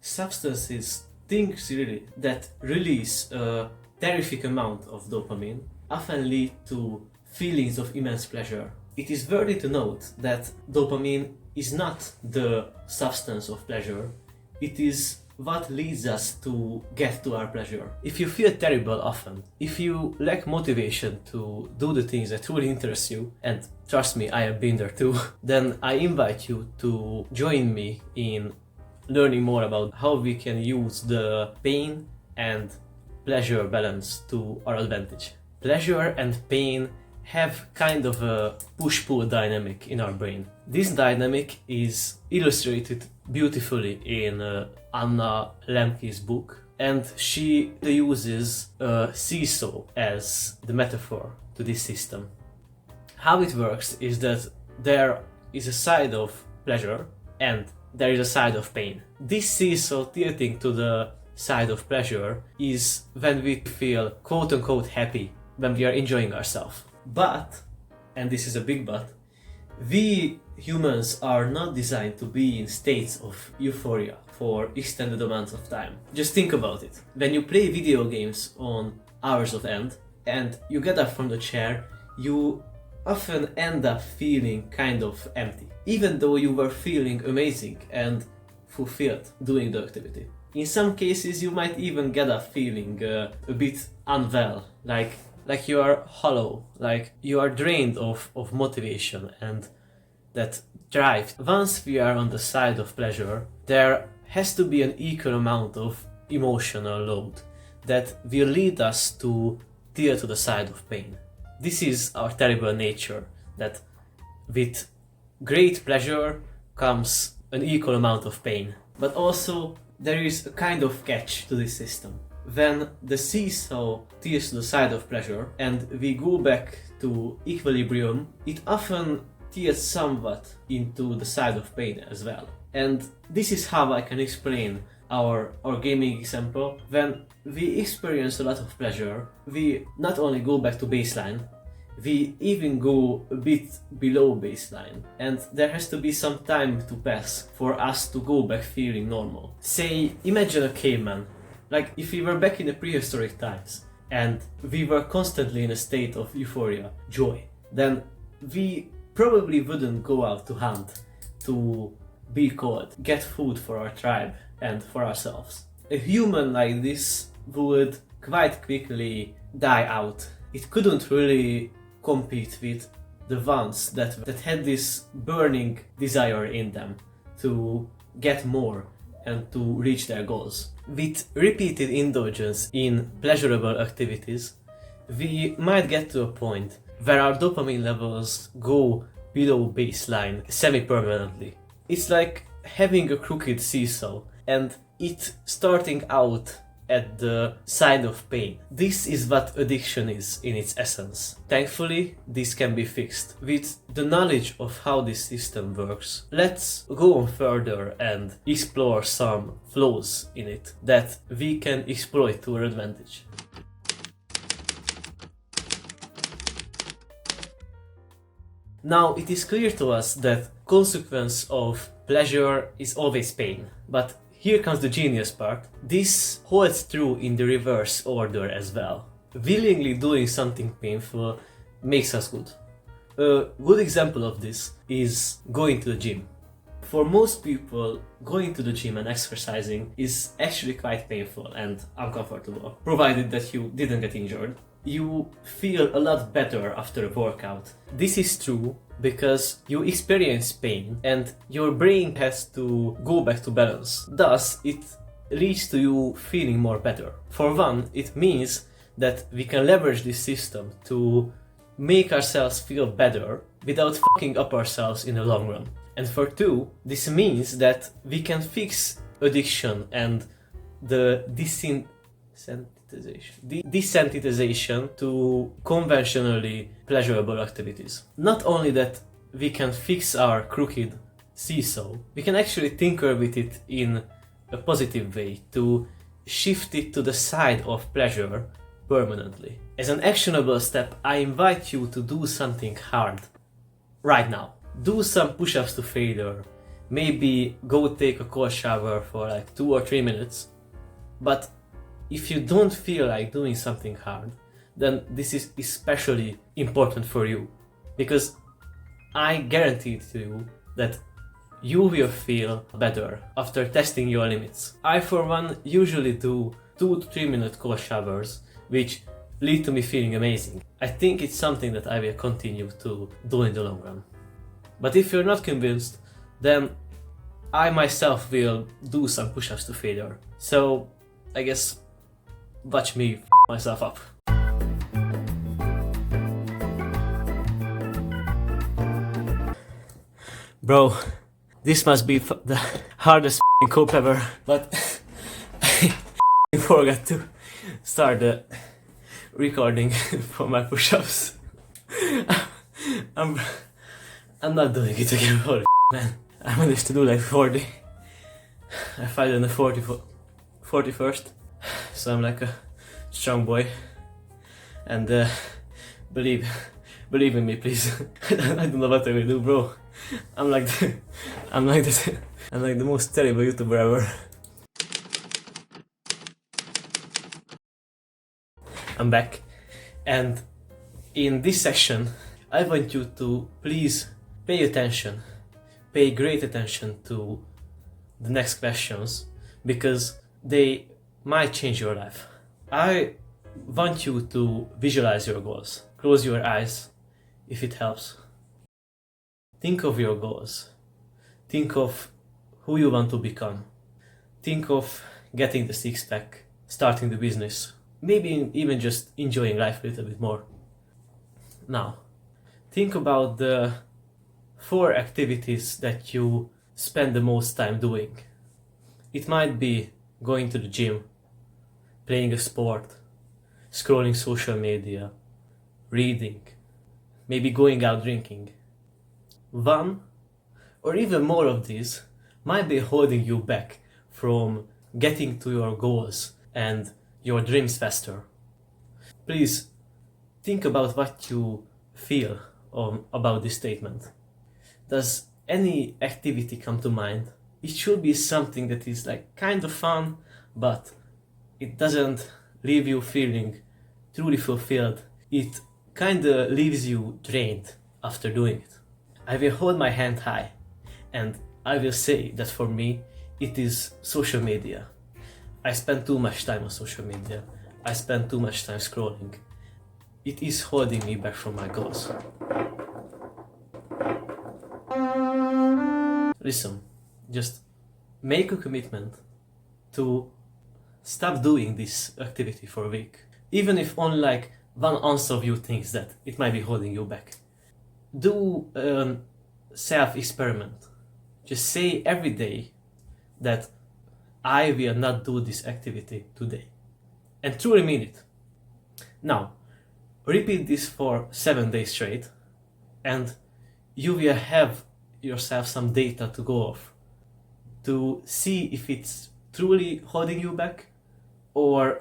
Substances, things really that release a terrific amount of dopamine often lead to feelings of immense pleasure. It is worthy to note that dopamine is not the substance of pleasure, it is what leads us to get to our pleasure. If you feel terrible often, if you lack motivation to do the things that truly interest you, and trust me, I have been there too, then I invite you to join me in learning more about how we can use the pain and pleasure balance to our advantage. Pleasure and pain have kind of a push-pull dynamic in our brain. This dynamic is illustrated beautifully in Anna Lemke's book, and she uses a seesaw as the metaphor to this system. How it works is that there is a side of pleasure and there is a side of pain. This seesaw tilting to the side of pleasure is when we feel quote-unquote happy, when we are enjoying ourselves. But, and this is a big but, we humans are not designed to be in states of euphoria for extended amounts of time. Just think about it. When you play video games on hours of end and you get up from the chair, you often end up feeling kind of empty, even though you were feeling amazing and fulfilled doing the activity. In some cases you might even get up feeling a bit unwell, like you are hollow, like you are drained of motivation and that drive. Once we are on the side of pleasure, there has to be an equal amount of emotional load that will lead us to tear to the side of pain. This is our terrible nature, that with great pleasure comes an equal amount of pain. But also there is a kind of catch to this system. When the seesaw tilts to the side of pleasure and we go back to equilibrium, it often tilts somewhat into the side of pain as well. And this is how I can explain our gaming example. When we experience a lot of pleasure, we not only go back to baseline, we even go a bit below baseline, and there has to be some time to pass for us to go back feeling normal. Say, imagine a caveman. Like if we were back in the prehistoric times and we were constantly in a state of euphoria, joy, then we probably wouldn't go out to hunt, to be cold, get food for our tribe and for ourselves. A human like this would quite quickly die out. It couldn't really compete with the ones that had this burning desire in them to get more and to reach their goals. With repeated indulgence in pleasurable activities, we might get to a point where our dopamine levels go below baseline semi-permanently. It's like having a crooked seesaw and it starting out at the side of pain. This is what addiction is in its essence. Thankfully, this can be fixed. With the knowledge of how this system works, let's go on further and explore some flaws in it that we can exploit to our advantage. Now, it is clear to us that consequence of pleasure is always pain, but here comes the genius part. This holds true in the reverse order as well. Willingly doing something painful makes us good. A good example of this is going to the gym. For most people, going to the gym and exercising is actually quite painful and uncomfortable, provided that you didn't get injured. You feel a lot better after a workout. This is true because you experience pain and your brain has to go back to balance. Thus, it leads to you feeling more better. For one, it means that we can leverage this system to make ourselves feel better without fucking up ourselves in the long run. And for two, this means that we can fix addiction and the desensitization to conventionally pleasurable activities. Not only that we can fix our crooked seesaw, we can actually tinker with it in a positive way to shift it to the side of pleasure permanently. As an actionable step, I invite you to do something hard right now. Do some push-ups to failure, maybe go take a cold shower for like 2 or 3 minutes. But if you don't feel like doing something hard, then this is especially important for you, because I guarantee to you that you will feel better after testing your limits. I, for one, usually do 2 to 3 minute cold showers, which lead to me feeling amazing. I think it's something that I will continue to do in the long run. But if you're not convinced, then I myself will do some push-ups to failure. So I guess watch me f myself up. Bro, this must be the hardest cope ever, but I forgot to start the recording for my push-ups. I'm not doing it again, holy man. I managed to do like 40. I fight on the 41st, so I'm like a strong boy. And believe in me, please. I don't know what I will do, bro. I'm like the most terrible YouTuber ever. I'm back, and in this session I want you to please pay attention, pay great attention to the next questions, because they might change your life. I want you to visualize your goals. Close your eyes if it helps. Think of your goals. Think of who you want to become. Think of getting the six-pack, starting the business, maybe even just enjoying life a little bit more. Now, think about the 4 activities that you spend the most time doing. It might be going to the gym, playing a sport, scrolling social media, reading, maybe going out drinking. 1 or even more of these might be holding you back from getting to your goals and your dreams faster. Please think about what you feel about this statement. Does any activity come to mind? It should be something that is like kind of fun, but it doesn't leave you feeling truly fulfilled. It kinda leaves you drained after doing it. I will hold my hand high and I will say that for me it is social media. I spend too much time on social media. I spend too much time scrolling. It is holding me back from my goals. Listen, just make a commitment to stop doing this activity for a week. Even if only like 1 ounce of you thinks that it might be holding you back. Do a self-experiment. Just say every day that I will not do this activity today. And truly mean it. Now, repeat this for 7 days straight, and you will have yourself some data to go off to see if it's truly holding you back or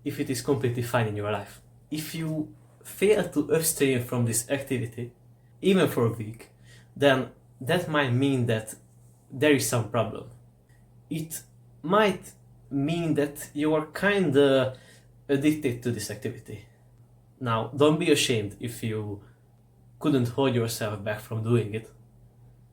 if it is completely fine in your life. If you fail to abstain from this activity, even for a week, then that might mean that there is some problem. It might mean that you are kinda addicted to this activity. Now, don't be ashamed if you couldn't hold yourself back from doing it,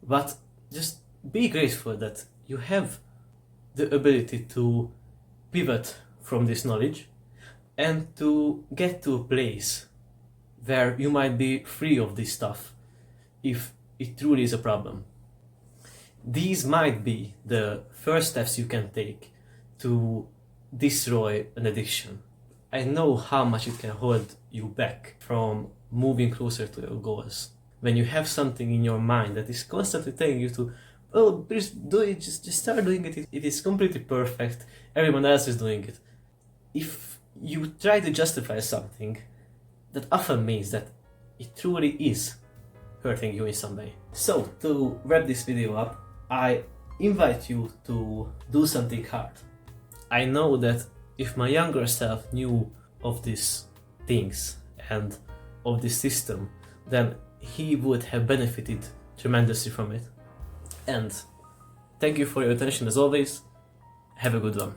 but just be grateful that you have the ability to pivot from this knowledge and to get to a place where you might be free of this stuff if it truly is a problem. These might be the first steps you can take to destroy an addiction. I know how much it can hold you back from moving closer to your goals. When you have something in your mind that is constantly telling you to, oh, please do it, just start doing it, it is completely perfect, everyone else is doing it. If you try to justify something, that often means that it truly is hurting you in some way. So, to wrap this video up, I invite you to do something hard. I know that if my younger self knew of these things and of this system, then he would have benefited tremendously from it. And thank you for your attention as always. Have a good one.